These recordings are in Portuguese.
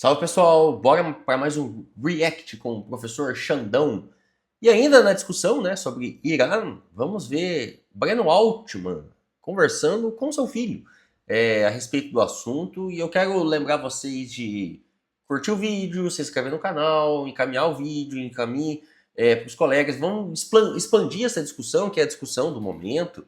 Salve pessoal, bora para mais um React com o professor Xandão. E ainda na discussão, né, sobre Irã, vamos ver Breno Altman conversando com seu filho a respeito do assunto. E eu quero lembrar vocês de curtir o vídeo, se inscrever no canal, encaminhar o vídeo, encaminhe para os colegas. Vamos expandir essa discussão, que é a discussão do momento.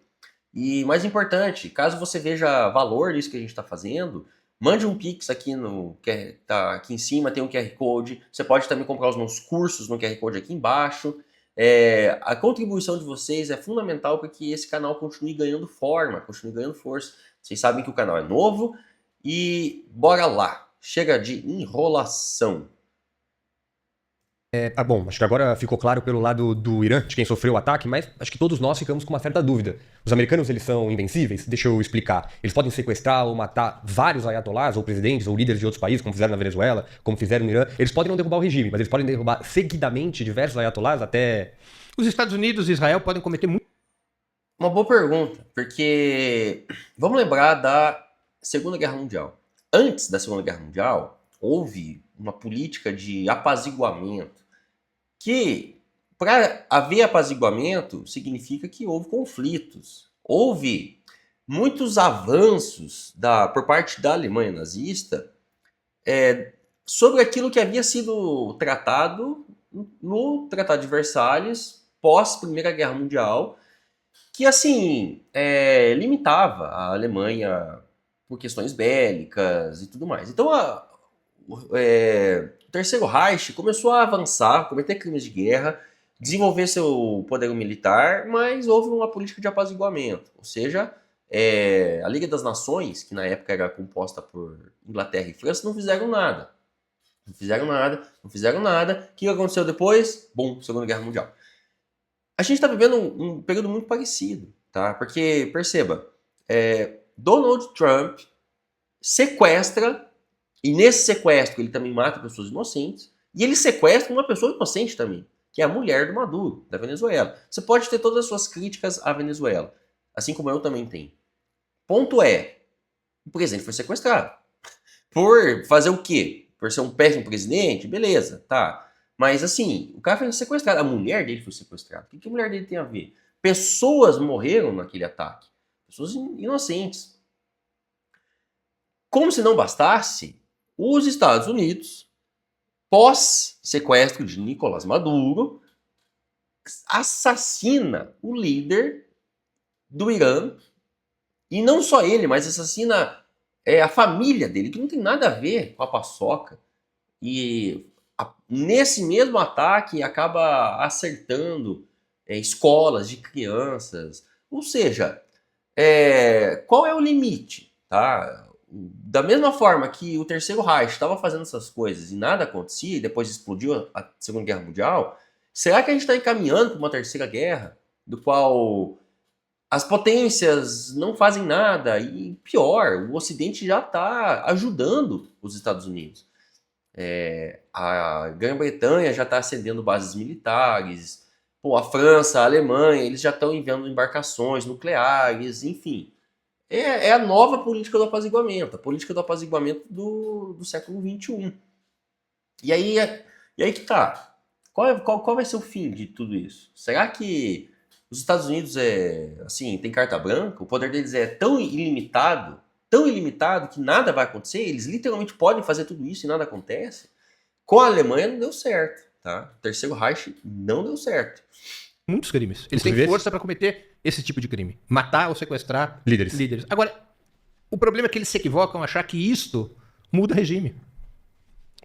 E mais importante, caso você veja valor nisso que a gente está fazendo, mande um Pix aqui no que tá aqui em cima, tem um QR Code. Você pode também comprar os meus cursos no QR Code aqui embaixo. A contribuição de vocês é fundamental para que esse canal continue ganhando forma, continue ganhando força. Vocês sabem que o canal é novo e bora lá. Chega de enrolação. Bom, acho que agora ficou claro pelo lado do Irã, de quem sofreu o ataque, mas acho que todos nós ficamos com uma certa dúvida. Os americanos, eles são invencíveis? Deixa eu explicar. Eles podem sequestrar ou matar vários ayatollahs, ou presidentes, ou líderes de outros países, como fizeram na Venezuela, como fizeram no Irã. Eles podem não derrubar o regime, mas eles podem derrubar seguidamente diversos ayatollahs até... Os Estados Unidos e Israel podem cometer muito. Uma boa pergunta, porque vamos lembrar da Segunda Guerra Mundial. Antes da Segunda Guerra Mundial, houve uma política de apaziguamento, que para haver apaziguamento significa que houve conflitos. Houve muitos avanços por parte da Alemanha nazista sobre aquilo que havia sido tratado no Tratado de Versalhes pós Primeira Guerra Mundial, que assim limitava a Alemanha por questões bélicas e tudo mais. Então o Terceiro Reich começou a avançar, cometer crimes de guerra, desenvolver seu poder militar, mas houve uma política de apaziguamento. Ou seja, a Liga das Nações, que na época era composta por Inglaterra e França, não fizeram nada. Não fizeram nada, não fizeram nada. O que aconteceu depois? Bom, Segunda Guerra Mundial. A gente está vivendo um período muito parecido, tá? Porque, perceba, Donald Trump sequestra, e nesse sequestro ele também mata pessoas inocentes, e ele sequestra uma pessoa inocente também, que é a mulher do Maduro, da Venezuela. Você pode ter todas as suas críticas à Venezuela, assim como eu também tenho. Ponto é, o presidente foi sequestrado. Por fazer o quê? Por ser um péssimo presidente? Beleza, tá. Mas assim, o cara foi sequestrado, a mulher dele foi sequestrada. O que a mulher dele tem a ver? Pessoas morreram naquele ataque. Pessoas inocentes. Como se não bastasse, os Estados Unidos, pós-sequestro de Nicolás Maduro, assassina o líder do Irã, e não só ele, mas assassina a família dele, que não tem nada a ver com a paçoca. E nesse mesmo ataque acaba acertando escolas de crianças. Ou seja, qual é o limite? Tá? Da mesma forma que o Terceiro Reich estava fazendo essas coisas e nada acontecia, e depois explodiu a Segunda Guerra Mundial, será que a gente está encaminhando para uma terceira guerra, do qual as potências não fazem nada? E pior, o Ocidente já está ajudando os Estados Unidos. A Grã-Bretanha já está cedendo bases militares, a França, a Alemanha, eles já estão enviando embarcações nucleares, enfim. É a nova política do apaziguamento, a política do apaziguamento do século XXI. E aí que tá. Qual vai ser o fim de tudo isso? Será que os Estados Unidos tem carta branca? O poder deles é tão ilimitado que nada vai acontecer? Eles literalmente podem fazer tudo isso e nada acontece? Com a Alemanha não deu certo, tá? O Terceiro Reich não deu certo. Muitos crimes. Eles têm força para cometer esse tipo de crime. Matar ou sequestrar líderes. Agora, o problema é que eles se equivocam a achar que isto muda regime.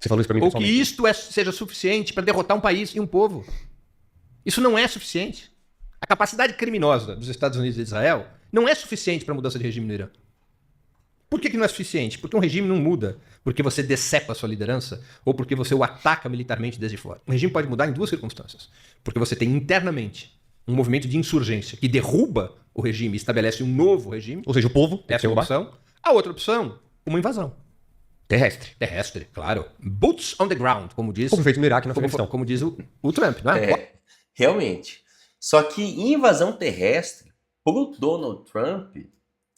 Você falou isso pra mim ou que pessoalmente. isto seja suficiente para derrotar um país e um povo. Isso não é suficiente. A capacidade criminosa dos Estados Unidos e de Israel não é suficiente para mudança de regime no Irã. Por que não é suficiente? Porque um regime não muda porque você decepa a sua liderança ou porque você o ataca militarmente desde fora. Um regime pode mudar em duas circunstâncias. Porque você tem internamente um movimento de insurgência que derruba o regime e estabelece um novo regime. Ou seja, o povo tem que Essa é uma opção. A outra opção, uma invasão. Terrestre, claro. Boots on the ground, como diz. Como feito no Iraque e no Afeganistão. Como diz o Trump, não é? Realmente. Só que invasão terrestre, pro Donald Trump,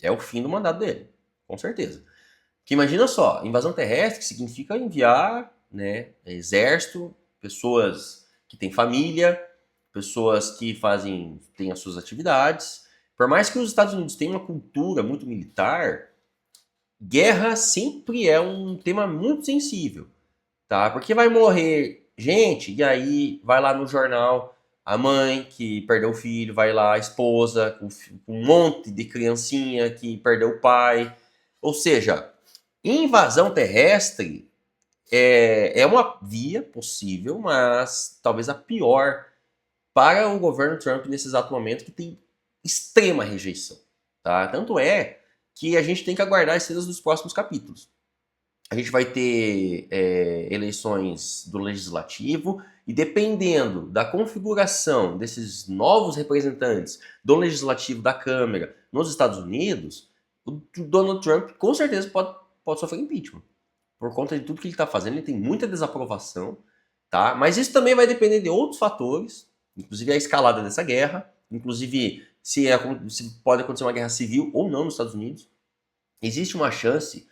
é o fim do mandato dele. Com certeza. Que imagina só, invasão terrestre significa enviar, né, exército, pessoas que têm família, pessoas que têm as suas atividades. Por mais que os Estados Unidos tenham uma cultura muito militar, guerra sempre é um tema muito sensível, tá? Porque vai morrer gente, e aí vai lá no jornal a mãe que perdeu o filho, vai lá a esposa com um monte de criancinha que perdeu o pai. Ou seja, invasão terrestre é uma via possível, mas talvez a pior para o governo Trump nesse exato momento, que tem extrema rejeição. Tá? Tanto é que a gente tem que aguardar as cenas dos próximos capítulos. A gente vai ter eleições do Legislativo e dependendo da configuração desses novos representantes do Legislativo, da Câmara, nos Estados Unidos, o Donald Trump com certeza pode sofrer impeachment. Por conta de tudo que ele está fazendo, ele tem muita desaprovação, tá? Mas isso também vai depender de outros fatores, inclusive a escalada dessa guerra, inclusive se pode acontecer uma guerra civil ou não nos Estados Unidos. Existe uma chance,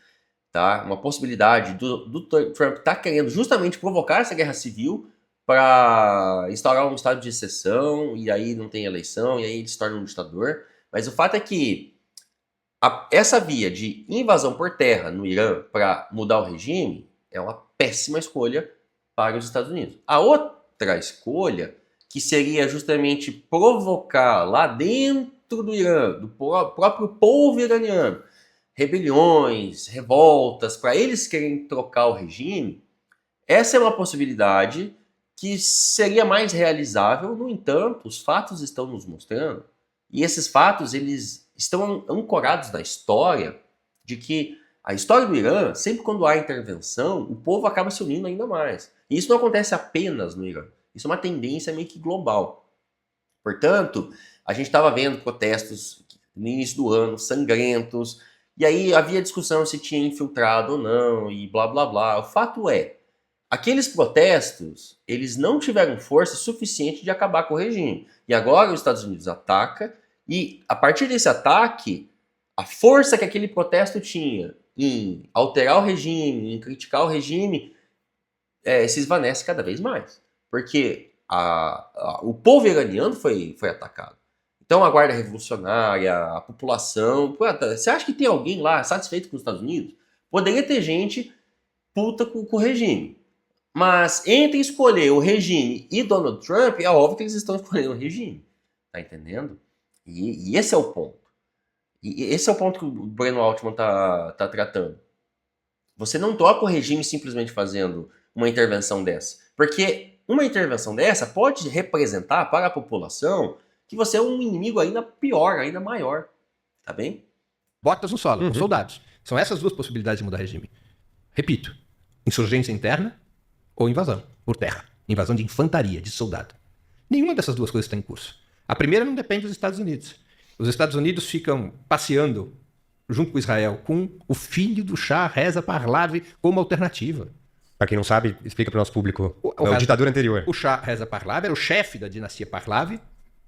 tá? Uma possibilidade do Trump estar querendo justamente provocar essa guerra civil para instaurar um estado de exceção, e aí não tem eleição, e aí ele se torna um ditador. Mas o fato é que essa via de invasão por terra no Irã para mudar o regime é uma péssima escolha para os Estados Unidos. A outra escolha, que seria justamente provocar lá dentro do Irã, do próprio povo iraniano, rebeliões, revoltas, para eles querem trocar o regime, essa é uma possibilidade que seria mais realizável. No entanto, os fatos estão nos mostrando, e esses fatos eles estão ancorados na história, de que a história do Irã, sempre quando há intervenção, o povo acaba se unindo ainda mais. E isso não acontece apenas no Irã. Isso é uma tendência meio que global. Portanto, a gente estava vendo protestos no início do ano, sangrentos, e aí havia discussão se tinha infiltrado ou não, e blá blá blá. O fato é, aqueles protestos, eles não tiveram força suficiente de acabar com o regime. E agora os Estados Unidos atacam, e a partir desse ataque, a força que aquele protesto tinha em alterar o regime, em criticar o regime, se esvanece cada vez mais. Porque o povo iraniano foi atacado. Então a Guarda Revolucionária, a população... Você acha que tem alguém lá satisfeito com os Estados Unidos? Poderia ter gente puta com o regime. Mas entre escolher o regime e Donald Trump, é óbvio que eles estão escolhendo o regime. Tá entendendo? E esse é o ponto. E esse é o ponto que o Breno Altman tá tratando. Você não troca o regime simplesmente fazendo uma intervenção dessa. Porque uma intervenção dessa pode representar para a população que você é um inimigo ainda pior, ainda maior. Tá bem? Botas no solo, com soldados. São essas duas possibilidades de mudar regime. Repito, insurgência interna ou invasão por terra. Invasão de infantaria, de soldado. Nenhuma dessas duas coisas está em curso. A primeira não depende dos Estados Unidos. Os Estados Unidos ficam passeando junto com Israel com o filho do Shah Reza Pahlavi como alternativa. Para quem não sabe, explica para o nosso público. O ditador anterior. O Shah Reza Pahlavi era o chefe da dinastia Pahlavi.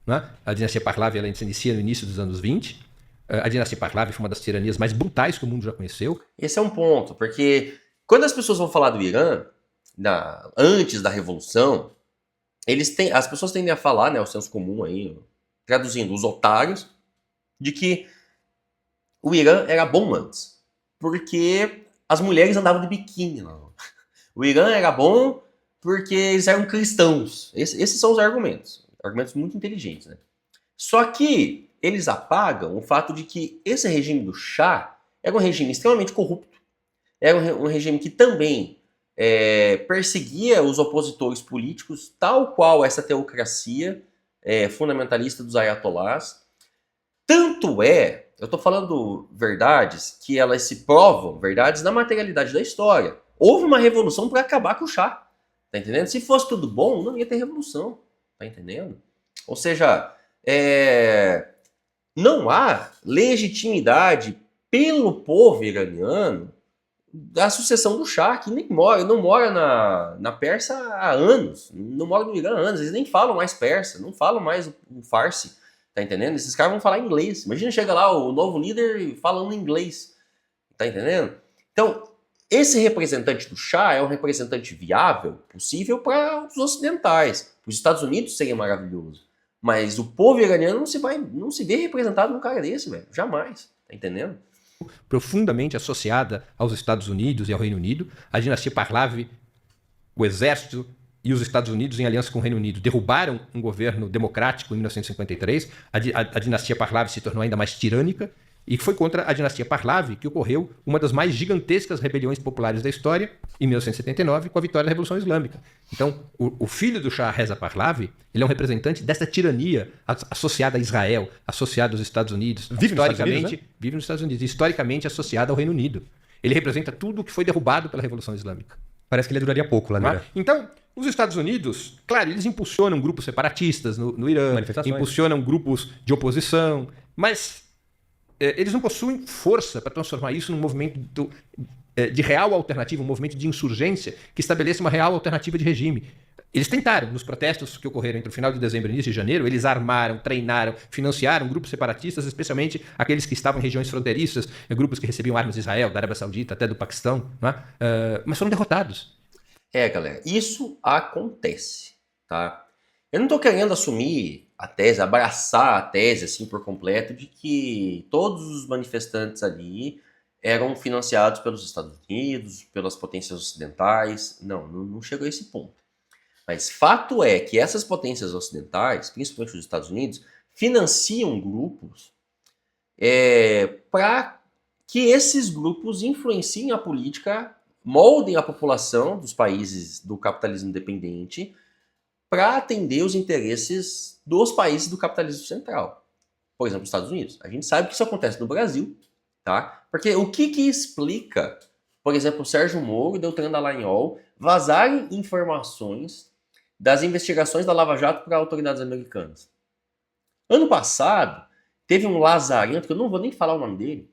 Né? A dinastia Pahlavi ela se inicia no início dos anos 20. A dinastia Pahlavi foi uma das tiranias mais brutais que o mundo já conheceu. Esse é um ponto, porque quando as pessoas vão falar do Irã, antes da Revolução, as pessoas tendem a falar, né, o senso comum aí, traduzindo os otários, de que o Irã era bom antes, porque as mulheres andavam de biquíni. Não. O Irã era bom porque eles eram cristãos. Esses são os argumentos. Argumentos muito inteligentes, né? Só que eles apagam o fato de que esse regime do Shah era um regime extremamente corrupto. Era um regime que também perseguia os opositores políticos, tal qual essa teocracia fundamentalista dos ayatolás. Tanto eu estou falando verdades que elas se provam, verdades na materialidade da história. Houve uma revolução para acabar com o Shah, tá entendendo? Se fosse tudo bom, não ia ter revolução, tá entendendo? Ou seja, não há legitimidade pelo povo iraniano da sucessão do Shah, que não mora na Pérsia há anos, não mora no Irã há anos, eles nem falam mais persa, não falam mais o farsi, tá entendendo? Esses caras vão falar inglês. Imagina, chega lá o novo líder falando inglês, tá entendendo? Então, esse representante do Shah é um representante viável, possível para os ocidentais. Para os Estados Unidos seria maravilhoso. Mas o povo iraniano não se vê representado num cara desse, velho. Jamais. Tá entendendo? Profundamente associada aos Estados Unidos e ao Reino Unido, a dinastia Pahlavi, o exército e os Estados Unidos, em aliança com o Reino Unido, derrubaram um governo democrático em 1953. A dinastia Pahlavi se tornou ainda mais tirânica, e foi contra a dinastia Pahlavi que ocorreu uma das mais gigantescas rebeliões populares da história, em 1979, com a vitória da Revolução Islâmica. Então, o filho do Shah Reza Pahlavi, ele é um representante dessa tirania associada a Israel, associada aos Estados Unidos, Vive nos Estados Unidos, né? vive nos Estados Unidos, historicamente associada ao Reino Unido. Ele representa tudo o que foi derrubado pela Revolução Islâmica. Parece que ele duraria pouco lá no Irã. Então, os Estados Unidos, claro, eles impulsionam grupos separatistas no Irã, Manifestações. impulsionam grupos de oposição, mas eles não possuem força para transformar isso num movimento de real alternativa, um movimento de insurgência que estabeleça uma real alternativa de regime. Eles tentaram, nos protestos que ocorreram entre o final de dezembro e início de janeiro, eles armaram, treinaram, financiaram grupos separatistas, especialmente aqueles que estavam em regiões fronteiriças, grupos que recebiam armas de Israel, da Arábia Saudita, até do Paquistão, não é? Mas foram derrotados. Galera, isso acontece, tá? Eu não tô querendo assumir a tese, abraçar a tese assim por completo de que todos os manifestantes ali eram financiados pelos Estados Unidos, pelas potências ocidentais. Não chegou a esse ponto. Mas fato é que essas potências ocidentais, principalmente os Estados Unidos, financiam grupos para que esses grupos influenciem a política, moldem a população dos países do capitalismo independente para atender os interesses dos países do capitalismo central. Por exemplo, os Estados Unidos. A gente sabe que isso acontece no Brasil, tá? Porque o que explica, por exemplo, o Sérgio Moro e Deltan Dallagnol vazarem informações das investigações da Lava Jato para autoridades americanas? Ano passado, teve um lazarento, que eu não vou nem falar o nome dele,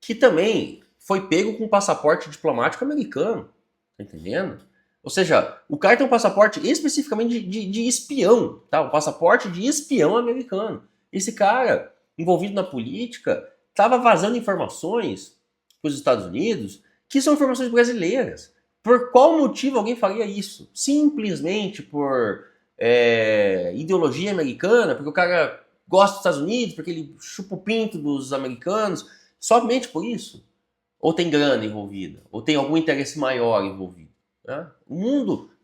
que também foi pego com um passaporte diplomático americano. Tá entendendo? Ou seja, o cara tem um passaporte especificamente de espião, tá? Um passaporte de espião americano. Esse cara, envolvido na política, estava vazando informações para os Estados Unidos que são informações brasileiras. Por qual motivo alguém faria isso? Simplesmente por ideologia americana, porque o cara gosta dos Estados Unidos, porque ele chupa o pinto dos americanos, somente por isso? Ou tem grana envolvida? Ou tem algum interesse maior envolvido? Né? O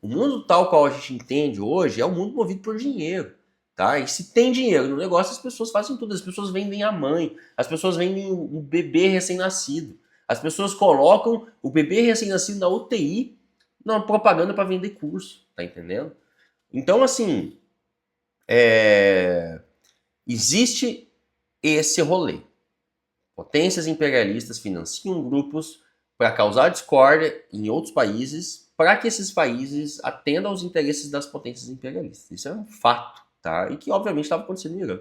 mundo tal qual a gente entende hoje é um mundo movido por dinheiro. Tá? E se tem dinheiro no negócio, as pessoas fazem tudo. As pessoas vendem a mãe, as pessoas vendem o bebê recém-nascido. As pessoas colocam o bebê recém-nascido na UTI na propaganda para vender curso. Tá entendendo? Então, assim, existe esse rolê. Potências imperialistas financiam grupos para causar discórdia em outros países, para que esses países atendam aos interesses das potências imperialistas. Isso é um fato, tá? E que obviamente estava acontecendo no Irã.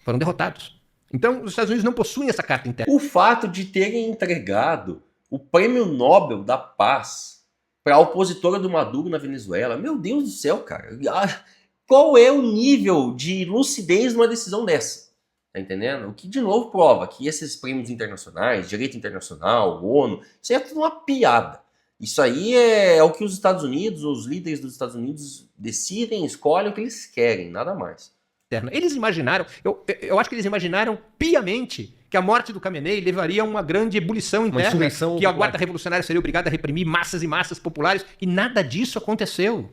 Foram derrotados. Então, os Estados Unidos não possuem essa carta interna. O fato de terem entregado o Prêmio Nobel da Paz para a opositora do Maduro na Venezuela, meu Deus do céu, cara. Qual é o nível de lucidez numa decisão dessa? Tá entendendo? O que, de novo, prova que esses prêmios internacionais, direito internacional, ONU, isso aí é tudo uma piada. Isso aí é o que os Estados Unidos, os líderes dos Estados Unidos decidem, escolhem o que eles querem, nada mais. Eles imaginaram, eu acho que eles imaginaram piamente que a morte do Khamenei levaria a uma grande ebulição interna, que a Guarda Revolucionária seria obrigada a reprimir massas e massas populares, e nada disso aconteceu.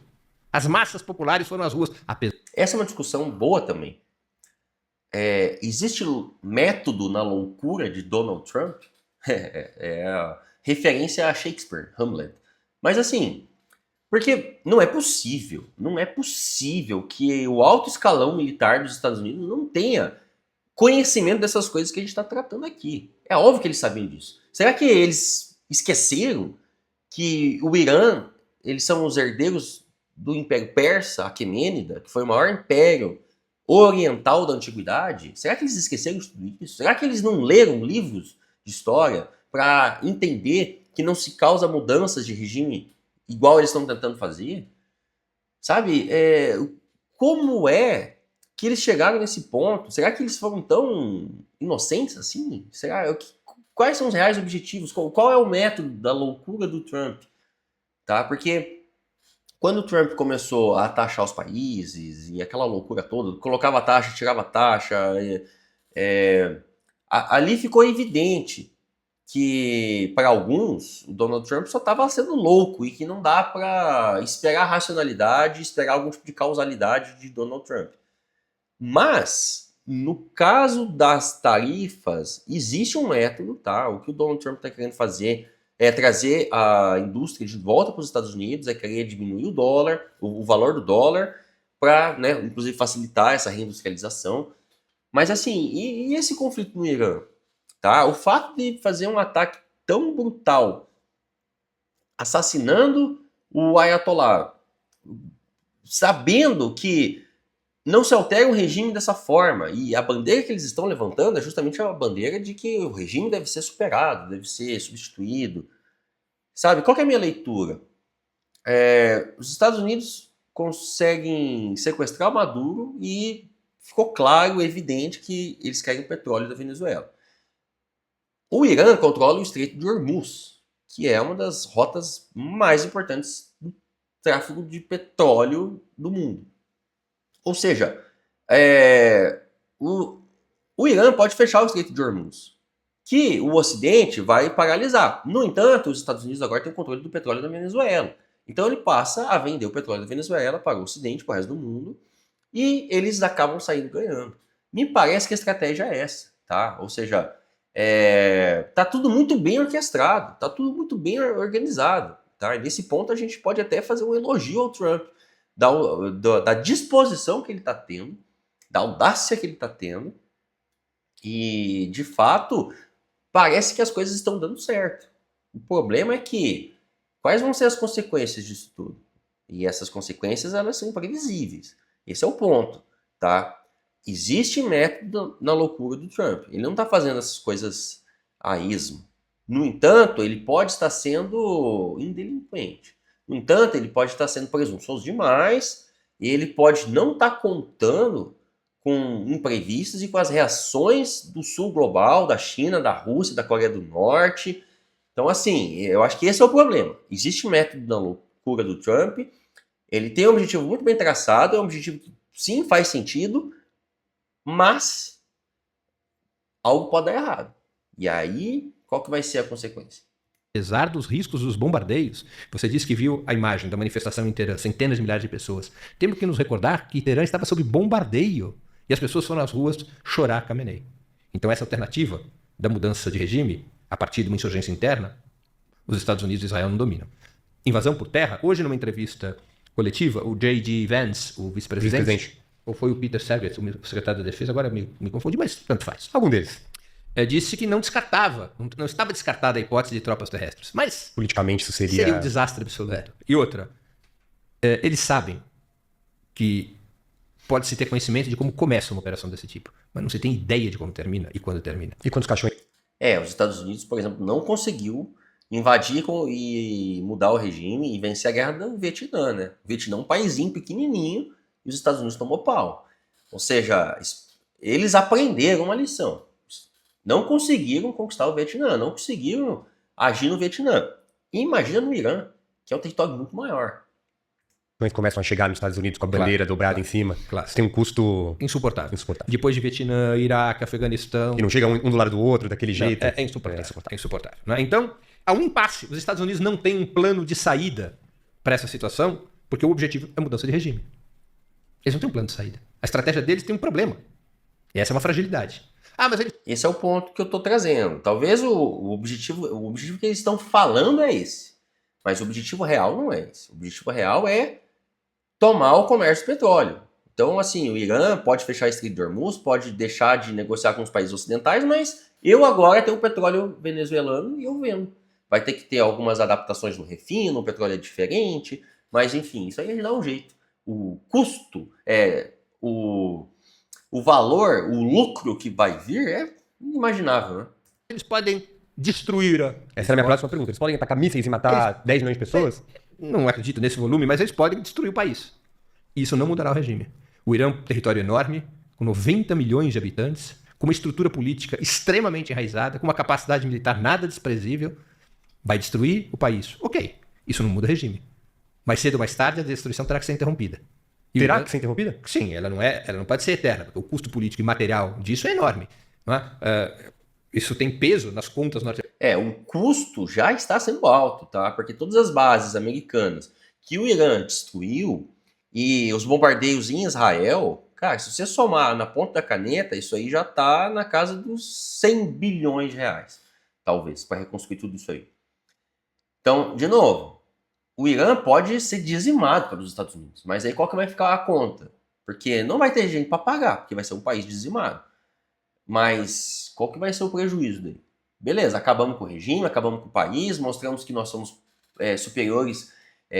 As massas populares foram às ruas. Essa é uma discussão boa também. Existe método na loucura de Donald Trump? Referência a Shakespeare, Hamlet. Mas assim, porque não é possível que o alto escalão militar dos Estados Unidos não tenha conhecimento dessas coisas que a gente está tratando aqui. É óbvio que eles sabiam disso. Será que eles esqueceram que o Irã, eles são os herdeiros do Império Persa, Aquemênida, que foi o maior império oriental da antiguidade? Será que eles esqueceram de tudo isso? Será que eles não leram livros de história para entender que não se causa mudanças de regime igual eles estão tentando fazer? Sabe? Como é que eles chegaram nesse ponto? Será que eles foram tão inocentes assim? quais são os reais objetivos, qual é o método da loucura do Trump, tá? Porque quando o Trump começou a taxar os países e aquela loucura toda, colocava taxa, tirava taxa, ali ficou evidente que, para alguns, o Donald Trump só estava sendo louco e que não dá para esperar racionalidade, esperar algum tipo de causalidade de Donald Trump. Mas, no caso das tarifas, existe um método, tá? O que o Donald Trump está querendo fazer é trazer a indústria de volta para os Estados Unidos, é querer diminuir o dólar, o valor do dólar, para, né, inclusive facilitar essa reindustrialização. Mas assim, e esse conflito no Irã? Tá? O fato de fazer um ataque tão brutal, assassinando o Ayatollah, sabendo que não se altera o regime dessa forma, e a bandeira que eles estão levantando é justamente a bandeira de que o regime deve ser superado, deve ser substituído. Sabe, qual que é a minha leitura? Os Estados Unidos conseguem sequestrar o Maduro e ficou claro, evidente, que eles querem o petróleo da Venezuela. O Irã controla o Estreito de Hormuz, que é uma das rotas mais importantes do tráfego de petróleo do mundo. Ou seja, o Irã pode fechar o Estreito de Hormuz, que o Ocidente vai paralisar. No entanto, os Estados Unidos agora têm o controle do petróleo da Venezuela. Então ele passa a vender o petróleo da Venezuela para o Ocidente, para o resto do mundo, e eles acabam saindo ganhando. Me parece que a estratégia é essa, tá? Ou seja, tá tudo muito bem orquestrado, tá tudo muito bem organizado, tá? E nesse ponto a gente pode até fazer um elogio ao Trump, da disposição que ele está tendo, da audácia que ele está tendo, e de fato parece que as coisas estão dando certo. O problema é que quais vão ser as consequências disso tudo? E essas consequências, elas são imprevisíveis. Esse é o ponto, tá? Existe método na loucura do Trump. Ele não está fazendo essas coisas a esmo. No entanto, ele pode estar sendo indelinquente. No entanto, ele pode estar sendo presunçoso demais. E ele pode não estar contando com imprevistos e com as reações do sul global, da China, da Rússia, da Coreia do Norte. Então, assim, eu acho que esse é o problema. Existe método na loucura do Trump. Ele tem um objetivo muito bem traçado, é um objetivo que sim faz sentido, mas algo pode dar errado. E aí, qual que vai ser a consequência? Apesar dos riscos dos bombardeios, você disse que viu a imagem da manifestação em Teherã, centenas de milhares de pessoas. Temos que nos recordar que Teherã estava sob bombardeio e as pessoas foram às ruas chorar Khamenei. Então essa alternativa da mudança de regime, a partir de uma insurgência interna, os Estados Unidos e Israel não dominam. Invasão por terra, hoje numa entrevista coletiva, o J.D. Vance, o vice-presidente, ou foi o Peter Serafian, o secretário da Defesa, agora me confundi, mas tanto faz. Algum deles. Disse que não descartava, não estava descartada a hipótese de tropas terrestres, mas politicamente isso seria um desastre absoluto. E outra, eles sabem que pode-se ter conhecimento de como começa uma operação desse tipo, mas não se tem ideia de como termina e quando termina. E quantos caixões? Os Estados Unidos, por exemplo, não conseguiu invadir e mudar o regime e vencer a guerra do Vietnã, né? O Vietnã é um paísinho pequenininho e os Estados Unidos tomou pau. Ou seja, eles aprenderam uma lição. Não conseguiram conquistar o Vietnã, não conseguiram agir no Vietnã. E imagina no Irã, que é um território muito maior. Quando começam a chegar nos Estados Unidos com a bandeira dobrada em cima, você tem um custo insuportável. Depois de Vietnã, Iraque, Afeganistão... E não chega um do lado do outro, daquele jeito. É insuportável. Né? Então, há um impasse. Os Estados Unidos não têm um plano de saída para essa situação, porque o objetivo é mudança de regime. Eles não têm um plano de saída. A estratégia deles tem um problema. E essa é uma fragilidade. Mas esse é o ponto que eu estou trazendo. Talvez o objetivo que eles estão falando é esse. Mas o objetivo real não é esse. O objetivo real é tomar o comércio de petróleo. Então, assim, o Irã pode fechar a Estreito de Hormuz, pode deixar de negociar com os países ocidentais, mas eu agora tenho petróleo venezuelano e eu vendo. Vai ter que ter algumas adaptações no refino, o petróleo é diferente, mas enfim, isso aí a gente dá um jeito. O custo, o valor, o lucro que vai vir é inimaginável, né? Eles podem destruir Essa era a minha próxima pergunta. Eles podem atacar mísseis e matar 10 milhões de pessoas? Não acredito nesse volume, mas eles podem destruir o país. Isso não mudará o regime. O Irã é um território enorme, com 90 milhões de habitantes, com uma estrutura política extremamente enraizada, com uma capacidade militar nada desprezível, vai destruir o país. Ok, isso não muda o regime. Mais cedo ou mais tarde, a destruição terá que ser interrompida. Terá que ser interrompida? Sim, ela não pode ser eterna, porque o custo político e material disso é enorme. Não é? Isso tem peso nas contas norte-americanas. O custo já está sendo alto, tá? Porque todas as bases americanas que o Irã destruiu e os bombardeios em Israel, cara, se você somar na ponta da caneta, isso aí já está na casa dos 100 bilhões de reais, talvez, para reconstruir tudo isso aí. Então, de novo, o Irã pode ser dizimado pelos Estados Unidos, mas aí qual que vai ficar a conta? Porque não vai ter gente para pagar, porque vai ser um país dizimado. Mas qual que vai ser o prejuízo daí? Beleza, acabamos com o regime, acabamos com o país, mostramos que nós somos superiores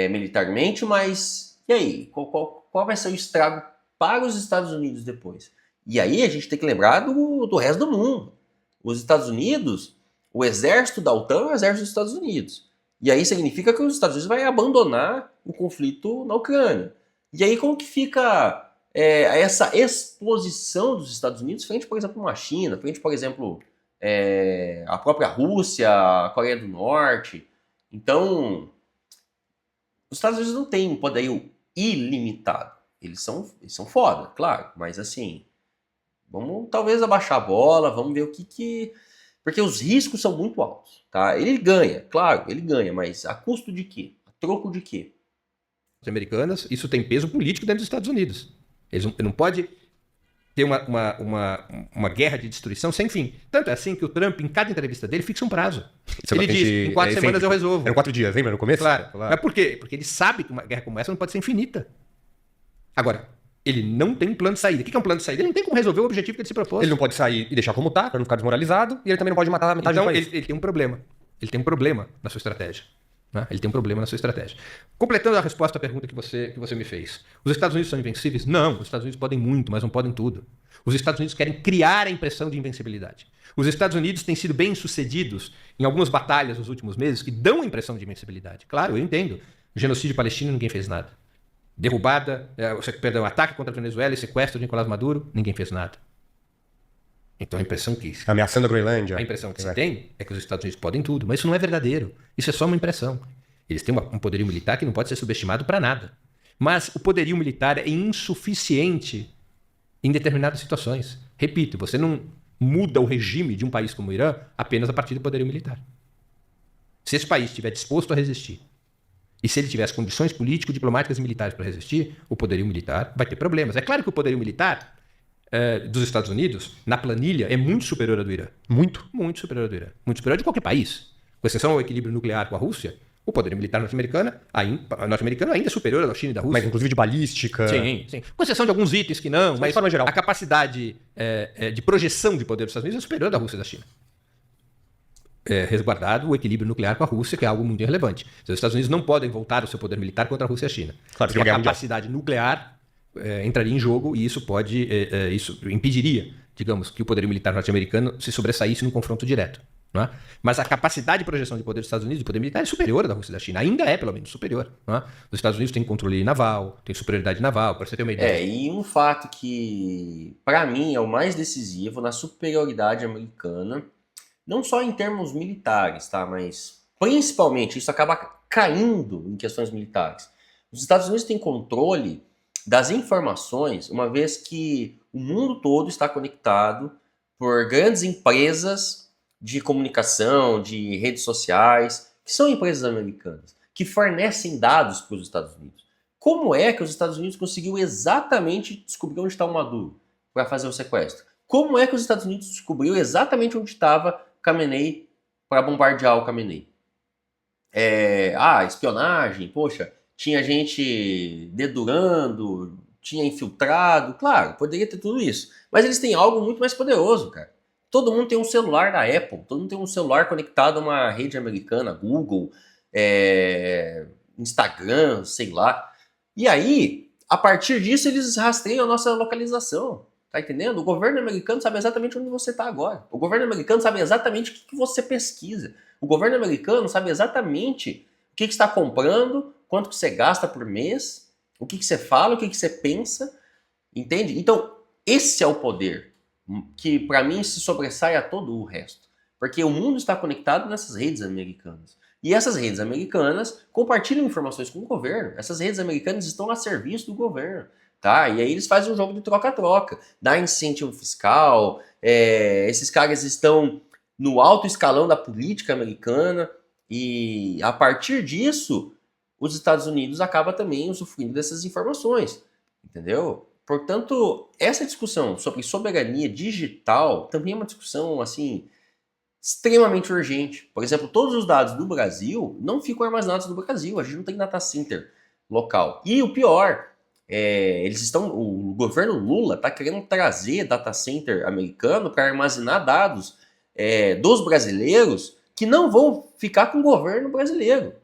militarmente, mas e aí? Qual vai ser o estrago para os Estados Unidos depois? E aí a gente tem que lembrar do resto do mundo. Os Estados Unidos, o exército da OTAN é o exército dos Estados Unidos. E aí significa que os Estados Unidos vai abandonar o conflito na Ucrânia. E aí como que fica essa exposição dos Estados Unidos frente, por exemplo, a China, frente, por exemplo, a própria Rússia, a Coreia do Norte? Então, os Estados Unidos não têm um poderio ilimitado. Eles são foda, claro, mas assim, vamos talvez abaixar a bola, vamos ver o que... Porque os riscos são muito altos, tá? Ele ganha, claro, ele ganha, mas a custo de quê? A troco de quê? Americanas, isso tem peso político dentro dos Estados Unidos. Ele não pode ter uma guerra de destruição sem fim. Tanto é assim que o Trump, em cada entrevista dele, fixa um prazo. Ele diz, em 4 semanas eu resolvo. Eram 4 dias, lembra no começo? Claro. Mas por quê? Porque ele sabe que uma guerra como essa não pode ser infinita. Agora, ele não tem um plano de saída. O que é um plano de saída? Ele não tem como resolver o objetivo que ele se propôs. Ele não pode sair e deixar como tá, pra não ficar desmoralizado, e ele também não pode matar a metade do país. Então, ele tem um problema. Ele tem um problema na sua estratégia. Né? Ele tem um problema na sua estratégia. Completando a resposta à pergunta que você me fez. Os Estados Unidos são invencíveis? Não. Os Estados Unidos podem muito, mas não podem tudo. Os Estados Unidos querem criar a impressão de invencibilidade. Os Estados Unidos têm sido bem-sucedidos em algumas batalhas nos últimos meses que dão a impressão de invencibilidade. Claro, eu entendo. O genocídio palestino, ninguém fez nada. Derrubada, ataque contra a Venezuela e sequestro de Nicolás Maduro, ninguém fez nada. Então a impressão que... Ameaçando a Groenlândia. A impressão que se tem é que os Estados Unidos podem tudo, mas isso não é verdadeiro. Isso é só uma impressão. Eles têm um poderio militar que não pode ser subestimado para nada. Mas o poderio militar é insuficiente em determinadas situações. Repito, você não muda o regime de um país como o Irã apenas a partir do poderio militar. Se esse país estiver disposto a resistir, e se ele tiver as condições político-diplomáticas e militares para resistir, o poderio militar vai ter problemas. É claro que o poderio militar dos Estados Unidos, na planilha, é muito superior ao do Irã. Muito? Muito superior ao do Irã. Muito superior de qualquer país. Com exceção ao equilíbrio nuclear com a Rússia, o poderio militar norte-americano ainda é superior ao da China e da Rússia. Mas inclusive de balística. Sim. Com exceção de alguns itens que não, mas de forma geral, a capacidade de projeção de poder dos Estados Unidos é superior à da Rússia e da China. Resguardado o equilíbrio nuclear com a Rússia, que é algo muito irrelevante. Os Estados Unidos não podem voltar o seu poder militar contra a Rússia e a China. Claro, porque a capacidade nuclear entraria em jogo e isso impediria, digamos, que o poder militar norte-americano se sobressaísse num confronto direto. Não é? Mas a capacidade de projeção de poder dos Estados Unidos, de poder militar, é superior à da Rússia e da China. Ainda é, pelo menos, superior. Não é? Os Estados Unidos têm controle naval, têm superioridade naval, para você ter uma ideia. E um fato que, para mim, é o mais decisivo na superioridade americana, não só em termos militares, tá? Mas principalmente isso acaba caindo em questões militares. Os Estados Unidos têm controle das informações, uma vez que o mundo todo está conectado por grandes empresas de comunicação, de redes sociais, que são empresas americanas, que fornecem dados para os Estados Unidos. Como é que os Estados Unidos conseguiu exatamente descobrir onde está o Maduro para fazer o sequestro? Como é que os Estados Unidos descobriu exatamente onde estava Khamenei para bombardear o Khamenei? Espionagem, poxa, tinha gente dedurando, tinha infiltrado, claro, poderia ter tudo isso. Mas eles têm algo muito mais poderoso, cara. Todo mundo tem um celular da Apple, todo mundo tem um celular conectado a uma rede americana, Google, Instagram, sei lá. E aí, a partir disso, eles rastreiam a nossa localização. Tá entendendo? O governo americano sabe exatamente onde você está agora. O governo americano sabe exatamente o que você pesquisa. O governo americano sabe exatamente o que está comprando, quanto que você gasta por mês, o que você fala, o que você pensa. Entende? Então, esse é o poder que para mim se sobressai a todo o resto. Porque o mundo está conectado nessas redes americanas. E essas redes americanas compartilham informações com o governo. Essas redes americanas estão a serviço do governo. Tá? E aí eles fazem um jogo de troca-troca. Dá incentivo fiscal, esses caras estão no alto escalão da política americana. E a partir disso, os Estados Unidos acabam também usufruindo dessas informações. Entendeu? Portanto, essa discussão sobre soberania digital também é uma discussão, assim, extremamente urgente. Por exemplo, todos os dados do Brasil não ficam armazenados no Brasil. A gente não tem data center local. E o pior, o governo Lula está querendo trazer data center americano para armazenar dados dos brasileiros que não vão ficar com o governo brasileiro.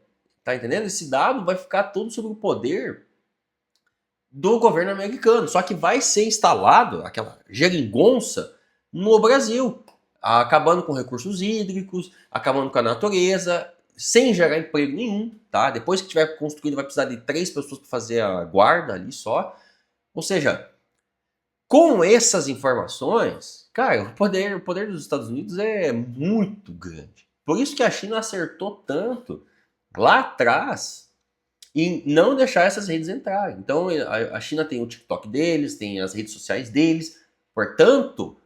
Tá entendendo? Esse dado vai ficar todo sob o poder do governo americano, só que vai ser instalado aquela geringonça no Brasil, acabando com recursos hídricos, acabando com a natureza, sem gerar emprego nenhum, tá? Depois que tiver construído vai precisar de 3 pessoas para fazer a guarda ali só. Ou seja, com essas informações, cara, o poder dos Estados Unidos é muito grande. Por isso que a China acertou tanto lá atrás e não deixar essas redes entrarem. Então a China tem o TikTok deles, tem as redes sociais deles. Portanto,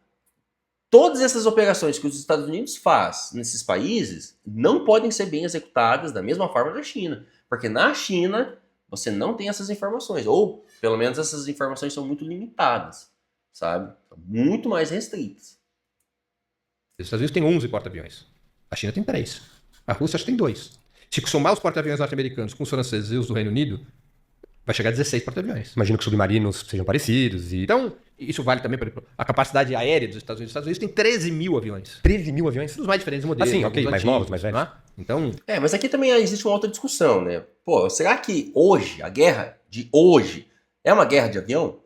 todas essas operações que os Estados Unidos faz nesses países não podem ser bem executadas da mesma forma na China. Porque na China você não tem essas informações. Ou, pelo menos, essas informações são muito limitadas. Sabe? São muito mais restritas. Os Estados Unidos têm 11 porta-aviões. A China tem 3. A Rússia acho que tem 2. Se somar os porta-aviões norte-americanos com os franceses e os do Reino Unido, vai chegar a 16 porta-aviões. Imagino que os submarinos sejam parecidos. Então, isso vale também para a capacidade aérea dos Estados Unidos. Os Estados Unidos tem 13 mil aviões. 13 mil aviões? Os mais diferentes modelos. Assim, ok, mais antigos, novos, mais velhos. né? Então, mas aqui também existe uma outra discussão, né? Pô, será que hoje, a guerra de hoje, é uma guerra de avião?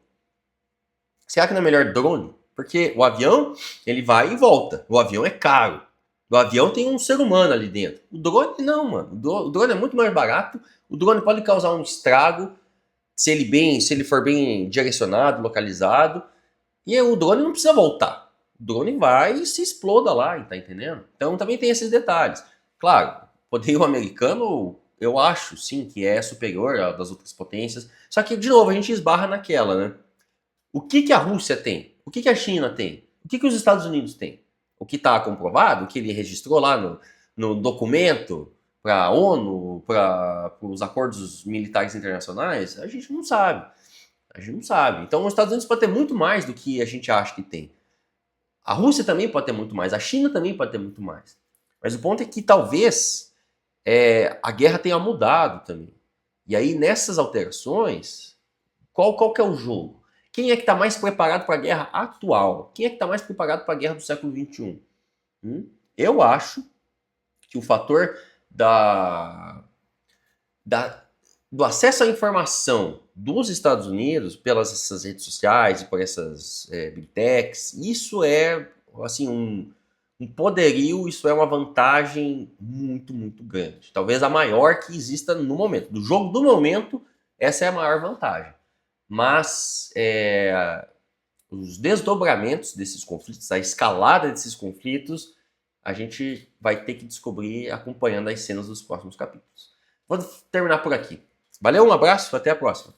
Será que não é melhor drone? Porque o avião, ele vai e volta. O avião é caro. O avião tem um ser humano ali dentro. O drone não, mano. O drone é muito mais barato. O drone pode causar um estrago se ele for bem direcionado, localizado. E o drone não precisa voltar. O drone vai e se exploda lá, tá entendendo? Então também tem esses detalhes. Claro, o poderio americano, eu acho sim que é superior ao das outras potências. Só que, de novo, a gente esbarra naquela, né? O que a Rússia tem? O que a China tem? O que os Estados Unidos têm? O que está comprovado, o que ele registrou lá no documento para a ONU, para os acordos militares internacionais, a gente não sabe. A gente não sabe. Então os Estados Unidos pode ter muito mais do que a gente acha que tem. A Rússia também pode ter muito mais, a China também pode ter muito mais. Mas o ponto é que talvez a guerra tenha mudado também. E aí nessas alterações, qual que é o jogo? Quem é que está mais preparado para a guerra atual? Quem é que está mais preparado para a guerra do século XXI? Eu acho que o fator do acesso à informação dos Estados Unidos pelas essas redes sociais e por essas big techs, isso é assim, um poderio, isso é uma vantagem muito, muito grande. Talvez a maior que exista no momento. Do jogo do momento, essa é a maior vantagem. Mas os desdobramentos desses conflitos, a escalada desses conflitos, a gente vai ter que descobrir acompanhando as cenas dos próximos capítulos. Vou terminar por aqui. Valeu, um abraço, até a próxima.